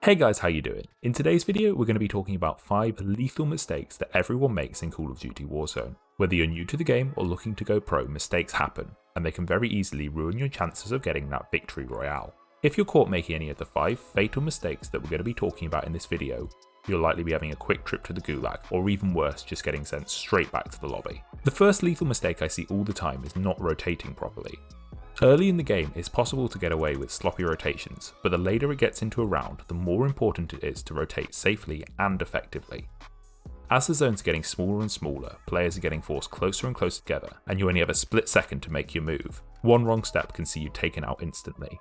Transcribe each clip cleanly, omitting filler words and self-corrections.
Hey guys, how you doing? In today's video, we're going to be talking about 5 lethal mistakes that everyone makes in Call of Duty Warzone. Whether you're new to the game or looking to go pro, mistakes happen, and they can very easily ruin your chances of getting that victory royale. If you're caught making any of the 5 fatal mistakes that we're going to be talking about in this video, you'll likely be having a quick trip to the gulag, or even worse, just getting sent straight back to the lobby. The first lethal mistake I see all the time is not rotating properly. Early in the game, it's possible to get away with sloppy rotations, but the later it gets into a round, the more important it is to rotate safely and effectively. As the zones are getting smaller and smaller, players are getting forced closer and closer together, and you only have a split second to make your move. One wrong step can see you taken out instantly.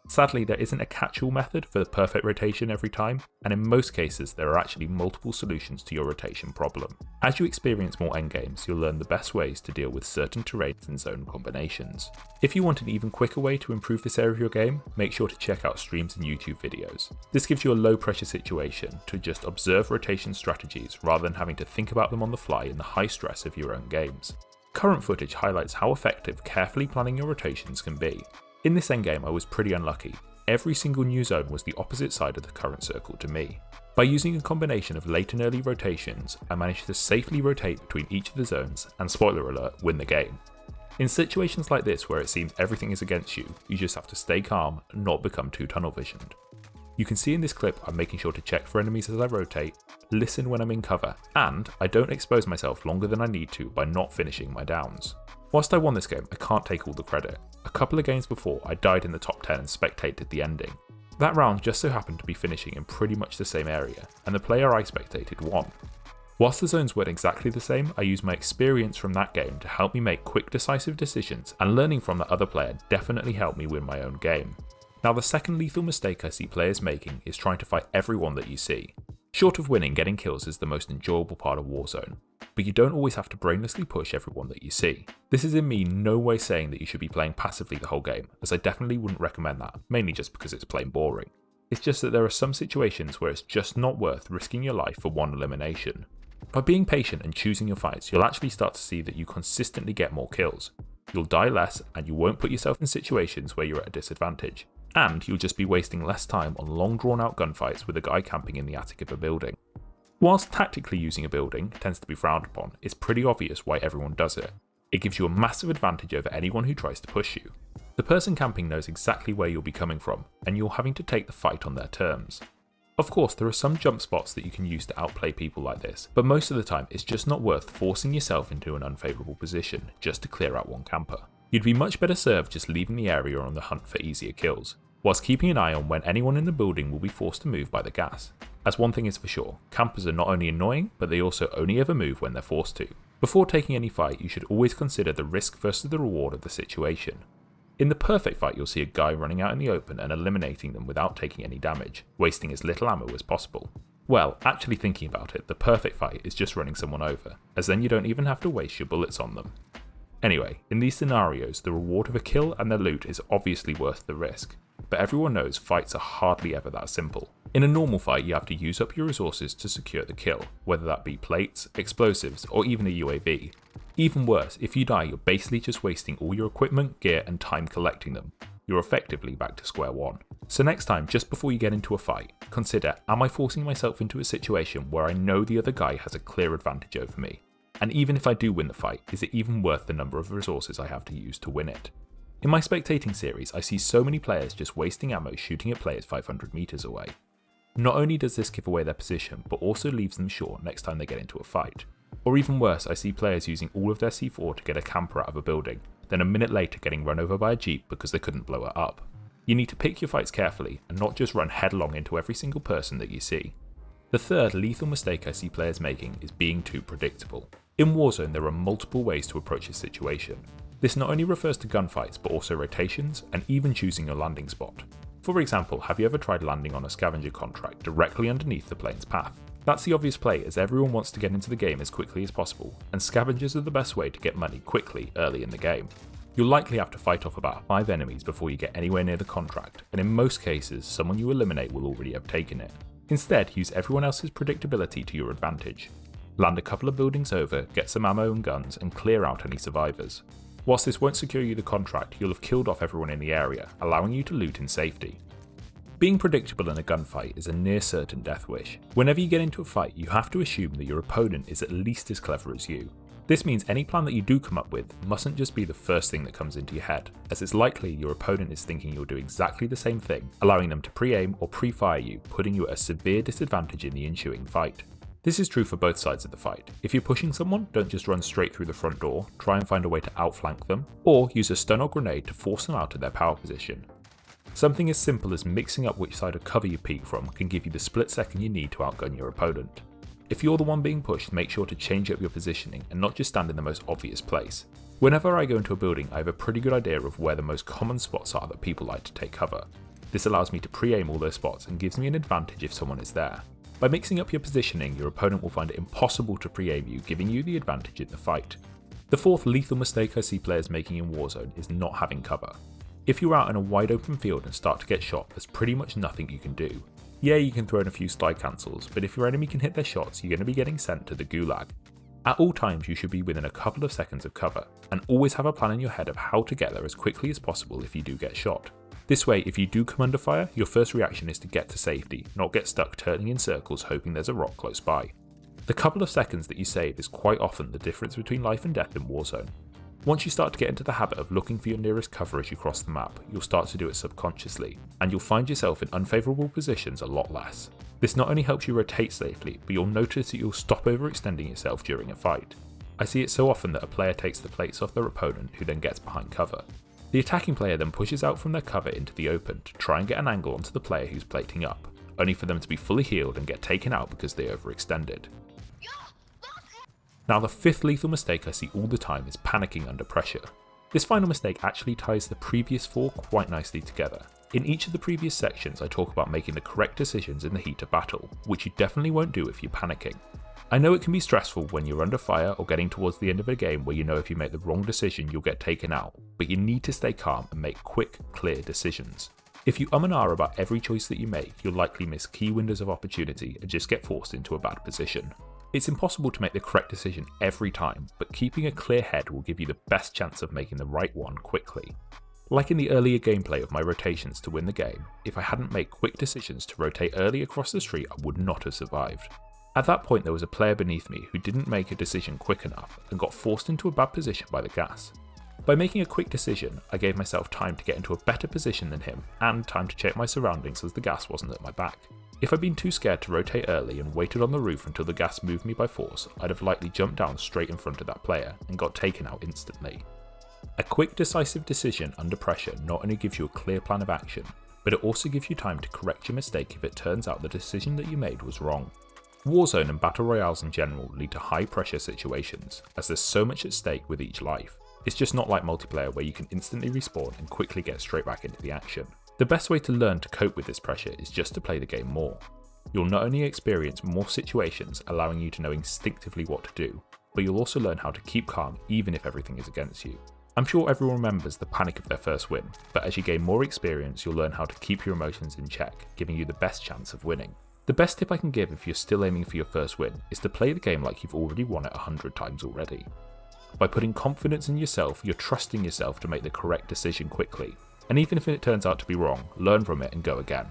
Sadly, there isn't a catch-all method for the perfect rotation every time, and in most cases there are actually multiple solutions to your rotation problem. As you experience more endgames, you'll learn the best ways to deal with certain terrains and zone combinations. If you want an even quicker way to improve this area of your game, make sure to check out streams and YouTube videos. This gives you a low pressure situation to just observe rotation strategies rather than having to think about them on the fly in the high stress of your own games. Current footage highlights how effective carefully planning your rotations can be. In this endgame I was pretty unlucky. Every single new zone was the opposite side of the current circle to me. By using a combination of late and early rotations, I managed to safely rotate between each of the zones and, spoiler alert, win the game. In situations like this where it seems everything is against you, you just have to stay calm and not become too tunnel visioned. You can see in this clip I'm making sure to check for enemies as I rotate, listen when I'm in cover, and I don't expose myself longer than I need to by not finishing my downs. Whilst I won this game, I can't take all the credit. A couple of games before, I died in the top 10 and spectated the ending. That round just so happened to be finishing in pretty much the same area, and the player I spectated won. Whilst the zones weren't exactly the same, I used my experience from that game to help me make quick decisive decisions, and learning from that other player definitely helped me win my own game. Now the second lethal mistake I see players making is trying to fight everyone that you see. Short of winning, getting kills is the most enjoyable part of Warzone, but you don't always have to brainlessly push everyone that you see. This is in me no way saying that you should be playing passively the whole game, as I definitely wouldn't recommend that, mainly just because it's plain boring. It's just that there are some situations where it's just not worth risking your life for one elimination. By being patient and choosing your fights, you'll actually start to see that you consistently get more kills. You'll die less, and you won't put yourself in situations where you're at a disadvantage. And you'll just be wasting less time on long drawn out gunfights with a guy camping in the attic of a building. Whilst tactically using a building tends to be frowned upon, it's pretty obvious why everyone does it. It gives you a massive advantage over anyone who tries to push you. The person camping knows exactly where you'll be coming from, and you're having to take the fight on their terms. Of course, there are some jump spots that you can use to outplay people like this, but most of the time it's just not worth forcing yourself into an unfavourable position just to clear out one camper. You'd be much better served just leaving the area on the hunt for easier kills, whilst keeping an eye on when anyone in the building will be forced to move by the gas. As one thing is for sure, campers are not only annoying, but they also only ever move when they're forced to. Before taking any fight, you should always consider the risk versus the reward of the situation. In the perfect fight, you'll see a guy running out in the open and eliminating them without taking any damage, wasting as little ammo as possible. Well, actually thinking about it, the perfect fight is just running someone over, as then you don't even have to waste your bullets on them. Anyway, in these scenarios, the reward of a kill and their loot is obviously worth the risk, but everyone knows fights are hardly ever that simple. In a normal fight, you have to use up your resources to secure the kill, whether that be plates, explosives, or even a UAV. Even worse, if you die, you're basically just wasting all your equipment, gear, and time collecting them. You're effectively back to square one. So next time, just before you get into a fight, consider, am I forcing myself into a situation where I know the other guy has a clear advantage over me? And even if I do win the fight, is it even worth the number of resources I have to use to win it? In my spectating series, I see so many players just wasting ammo shooting at players 500 meters away. Not only does this give away their position, but also leaves them short next time they get into a fight. Or even worse, I see players using all of their C4 to get a camper out of a building, then a minute later getting run over by a jeep because they couldn't blow it up. You need to pick your fights carefully and not just run headlong into every single person that you see. The third lethal mistake I see players making is being too predictable. In Warzone, there are multiple ways to approach this situation. This not only refers to gunfights, but also rotations, and even choosing your landing spot. For example, have you ever tried landing on a scavenger contract directly underneath the plane's path? That's the obvious play, as everyone wants to get into the game as quickly as possible, and scavengers are the best way to get money quickly early in the game. You'll likely have to fight off about 5 enemies before you get anywhere near the contract, and in most cases, someone you eliminate will already have taken it. Instead, use everyone else's predictability to your advantage. Land a couple of buildings over, get some ammo and guns, and clear out any survivors. Whilst this won't secure you the contract, you'll have killed off everyone in the area, allowing you to loot in safety. Being predictable in a gunfight is a near certain death wish. Whenever you get into a fight, you have to assume that your opponent is at least as clever as you. This means any plan that you do come up with mustn't just be the first thing that comes into your head, as it's likely your opponent is thinking you'll do exactly the same thing, allowing them to pre-aim or pre-fire you, putting you at a severe disadvantage in the ensuing fight. This is true for both sides of the fight. If you're pushing someone, don't just run straight through the front door, try and find a way to outflank them, or use a stun or grenade to force them out of their power position. Something as simple as mixing up which side of cover you peek from can give you the split second you need to outgun your opponent. If you're the one being pushed, make sure to change up your positioning and not just stand in the most obvious place. Whenever I go into a building, I have a pretty good idea of where the most common spots are that people like to take cover. This allows me to pre-aim all those spots and gives me an advantage if someone is there. By mixing up your positioning, your opponent will find it impossible to pre-aim you, giving you the advantage in the fight. The fourth lethal mistake I see players making in Warzone is not having cover. If you're out in a wide open field and start to get shot, there's pretty much nothing you can do. Yeah, you can throw in a few slide cancels, but if your enemy can hit their shots, you're going to be getting sent to the gulag. At all times, you should be within a couple of seconds of cover, and always have a plan in your head of how to get there as quickly as possible if you do get shot. This way, if you do come under fire, your first reaction is to get to safety, not get stuck turning in circles hoping there's a rock close by. The couple of seconds that you save is quite often the difference between life and death in Warzone. Once you start to get into the habit of looking for your nearest cover as you cross the map, you'll start to do it subconsciously, and you'll find yourself in unfavourable positions a lot less. This not only helps you rotate safely, but you'll notice that you'll stop overextending yourself during a fight. I see it so often that a player takes the plates off their opponent who then gets behind cover. The attacking player then pushes out from their cover into the open to try and get an angle onto the player who's plating up, only for them to be fully healed and get taken out because they overextended. Now the fifth lethal mistake I see all the time is panicking under pressure. This final mistake actually ties the previous four quite nicely together. In each of the previous sections I talk about making the correct decisions in the heat of battle, which you definitely won't do if you're panicking. I know it can be stressful when you're under fire or getting towards the end of a game where you know if you make the wrong decision you'll get taken out, but you need to stay calm and make quick, clear decisions. If you and ah about every choice that you make, you'll likely miss key windows of opportunity and just get forced into a bad position. It's impossible to make the correct decision every time, but keeping a clear head will give you the best chance of making the right one quickly. Like in the earlier gameplay of my rotations to win the game, if I hadn't made quick decisions to rotate early across the street I would not have survived. At that point there was a player beneath me who didn't make a decision quick enough and got forced into a bad position by the gas. By making a quick decision, I gave myself time to get into a better position than him and time to check my surroundings as the gas wasn't at my back. If I'd been too scared to rotate early and waited on the roof until the gas moved me by force, I'd have likely jumped down straight in front of that player and got taken out instantly. A quick decisive decision under pressure not only gives you a clear plan of action, but it also gives you time to correct your mistake if it turns out the decision that you made was wrong. Warzone and Battle Royales in general lead to high pressure situations, as there's so much at stake with each life. It's just not like multiplayer where you can instantly respawn and quickly get straight back into the action. The best way to learn to cope with this pressure is just to play the game more. You'll not only experience more situations allowing you to know instinctively what to do, but you'll also learn how to keep calm even if everything is against you. I'm sure everyone remembers the panic of their first win, but as you gain more experience you'll learn how to keep your emotions in check, giving you the best chance of winning. The best tip I can give if you're still aiming for your first win is to play the game like you've already won it 100 times already. By putting confidence in yourself, you're trusting yourself to make the correct decision quickly, and even if it turns out to be wrong, learn from it and go again.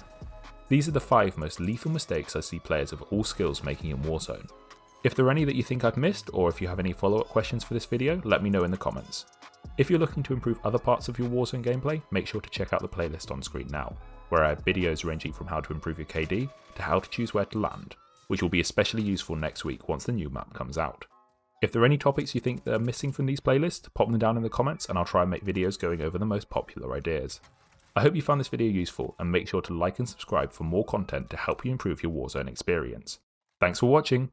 These are the 5 most lethal mistakes I see players of all skills making in Warzone. If there are any that you think I've missed, or if you have any follow-up questions for this video, let me know in the comments. If you're looking to improve other parts of your Warzone gameplay, make sure to check out the playlist on screen now, where I have videos ranging from how to improve your KD to how to choose where to land, which will be especially useful next week once the new map comes out. If there are any topics you think that are missing from these playlists, pop them down in the comments and I'll try and make videos going over the most popular ideas. I hope you found this video useful and make sure to like and subscribe for more content to help you improve your Warzone experience. Thanks for watching!